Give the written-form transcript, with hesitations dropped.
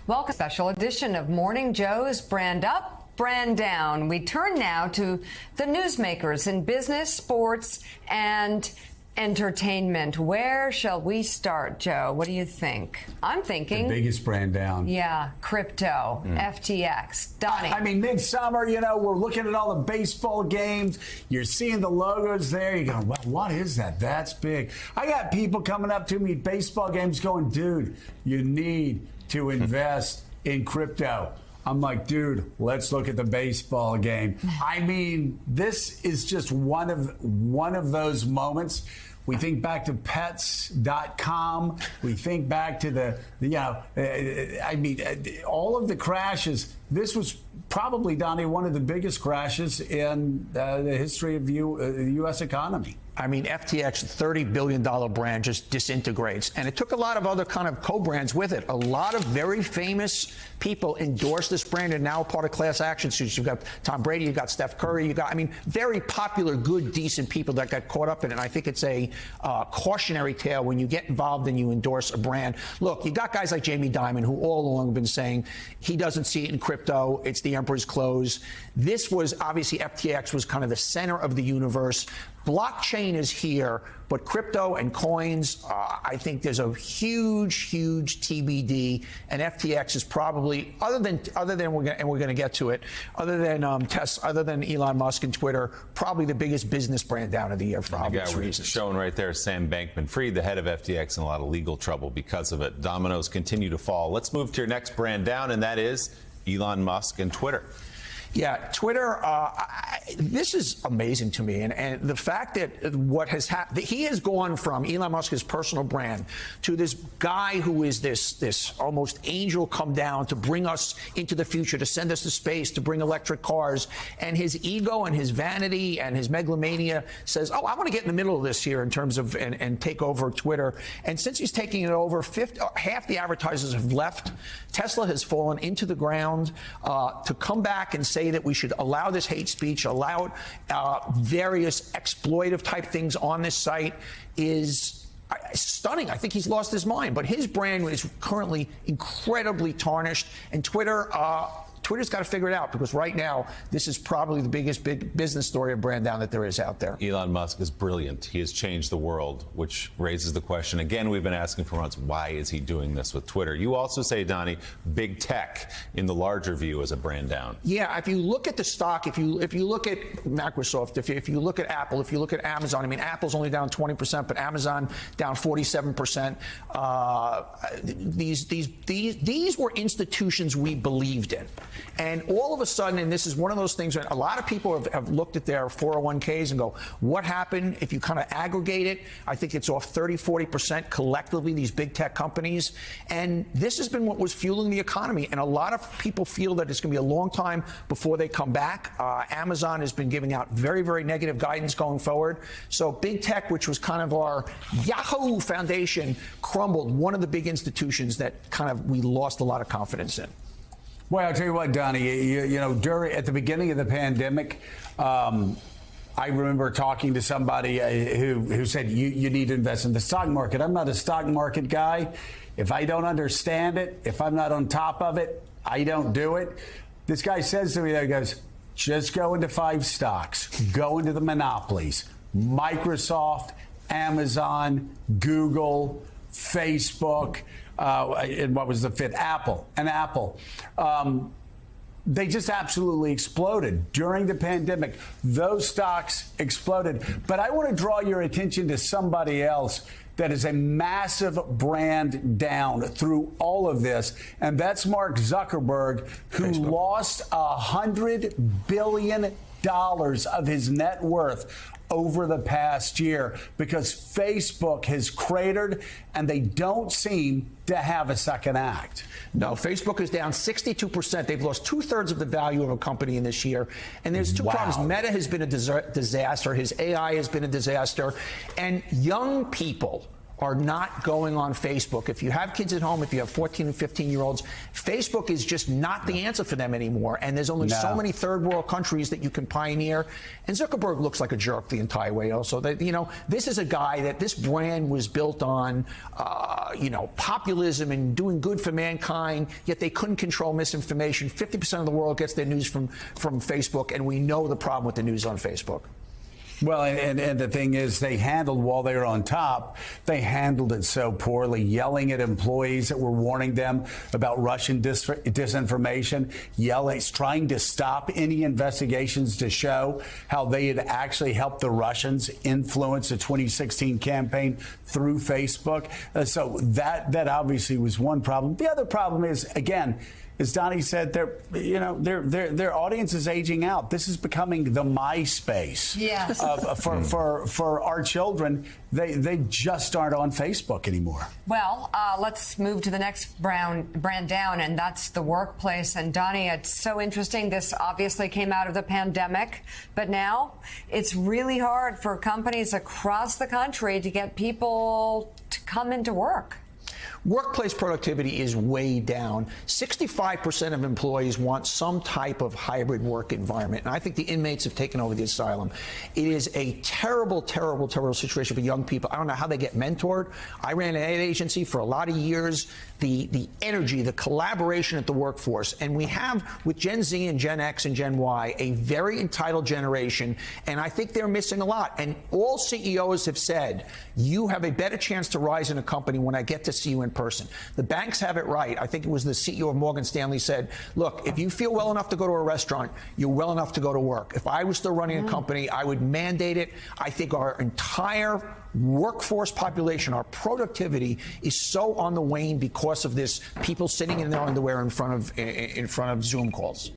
Welcome to a special edition of Morning Joe's Brand Up, Brand Down. We turn now to the newsmakers in business, sports, and entertainment. Where shall we start, Joe? What do you think? I'm thinking the biggest brand down. Yeah, crypto, FTX. Donnie. I mean, midsummer, we're looking at all the baseball games. You're seeing the logos there. You're going, well, what is that? That's big. I got people coming up to me at baseball games going, dude, you need to invest in crypto. I'm like, dude, let's look at the baseball game. I mean, this is just one of those moments. We think back to pets.com. We think back to all of the crashes. This was probably, Donnie, one of the biggest crashes in the history of the U.S. economy. I mean, FTX, $30 billion brand, just disintegrates. And it took a lot of other kind of co-brands with it. A lot of very famous people endorsed this brand and now part of class action suits. You've got Tom Brady, you've got Steph Curry, very popular, good, decent people that got caught up in it. And I think it's a cautionary tale when you get involved and you endorse a brand. Look, you got guys like Jamie Dimon who all along have been saying he doesn't see it in crypto. It's the emperor's clothes. This was obviously FTX was kind of the center of the universe. Blockchain is here, but crypto and coins, I think there's a huge TBD, and FTX is probably, other than we're going to get to it, other than Tesla, other than Elon Musk and Twitter, probably the biggest business brand down of the year for obvious reasons. Shown right there, Sam Bankman-Fried, the head of FTX, in a lot of legal trouble because of it. Dominoes continue to fall. Let's move to your next brand down, and that is Elon Musk and Twitter. Yeah, Twitter, this is amazing to me. And the fact that what has happened, he has gone from Elon Musk's personal brand to this guy who is this almost angel come down to bring us into the future, to send us to space, to bring electric cars. And his ego and his vanity and his megalomania says, oh, I want to get in the middle of this here in terms of and take over Twitter. And since he's taking it over, half the advertisers have left. Tesla has fallen into the ground. To come back and say that we should allow this hate speech, allow various exploitive type things on this site is stunning. I think he's lost his mind. But his brand is currently incredibly tarnished. And Twitter's got to figure it out, because right now, this is probably the biggest big business story of brand down that there is out there. Elon Musk is brilliant. He has changed the world, which raises the question. Again, we've been asking for months, why is he doing this with Twitter? You also say, Donnie, big tech in the larger view as a brand down. Yeah, if you look at the stock, if you look at Microsoft, if you look at Apple, if you look at Amazon, I mean, Apple's only down 20%, but Amazon down 47%. These were institutions we believed in. And all of a sudden, and this is one of those things that a lot of people have looked at their 401ks and go, what happened? If you kind of aggregate it, I think it's off 30-40% collectively, these big tech companies. And this has been what was fueling the economy. And a lot of people feel that it's going to be a long time before they come back. Amazon has been giving out very, very negative guidance going forward. So big tech, which was kind of our Yahoo foundation, crumbled. One of the big institutions that kind of we lost a lot of confidence in. Well, I'll tell you what, Donnie, at the beginning of the pandemic, I remember talking to somebody who said, you need to invest in the stock market. I'm not a stock market guy. If I don't understand it, if I'm not on top of it, I don't do it. This guy says to me, he goes, just go into 5 stocks, go into the monopolies, Microsoft, Amazon, Google, Facebook, and what was the fifth? Apple. They just absolutely exploded during the pandemic. Those stocks exploded. But I want to draw your attention to somebody else that is a massive brand down through all of this, and that's Mark Zuckerberg, who lost $100 billion of his net worth over the past year because Facebook has cratered and they don't seem to have a second act. No, Facebook is down 62%. They've lost 2/3 of the value of a company in this year. And there's two problems. Meta has been a disaster. His AI has been a disaster. And young people are not going on Facebook. If you have kids at home, if you have 14 and 15-year-olds, Facebook is just not the answer for them anymore. And there's only so many third world countries that you can pioneer. And Zuckerberg looks like a jerk the entire way also. That, you know, this is a guy that this brand was built on, you know, populism and doing good for mankind, yet they couldn't control misinformation. 50% of the world gets their news from Facebook, and we know the problem with the news on Facebook. Well, and the thing is, they handled, while they were on top, they handled it so poorly, yelling at employees that were warning them about Russian disinformation, trying to stop any investigations to show how they had actually helped the Russians influence the 2016 campaign through Facebook. So that obviously was one problem. The other problem is, again, as Donnie said, their audience is aging out. This is becoming the MySpace. Yes. For our children. They just aren't on Facebook anymore. Well, let's move to the next brand down, and that's the workplace. And Donnie, it's so interesting. This obviously came out of the pandemic, but now it's really hard for companies across the country to get people to come into work. Workplace productivity is way down. 65% of employees want some type of hybrid work environment. And I think the inmates have taken over the asylum. It is a terrible, terrible, terrible situation for young people. I don't know how they get mentored. I ran an ad agency for a lot of years. The energy, the collaboration at the workforce. And we have, with Gen Z and Gen X and Gen Y, a very entitled generation. And I think they're missing a lot. And all CEOs have said, you have a better chance to rise in a company when I get to see you in person. The banks have it right. I think it was the CEO of Morgan Stanley said, look, if you feel well enough to go to a restaurant, you're well enough to go to work. If I was still running a company, I would mandate it. I think our entire workforce population, our productivity is so on the wane because of this, people sitting in their underwear in front of Zoom calls.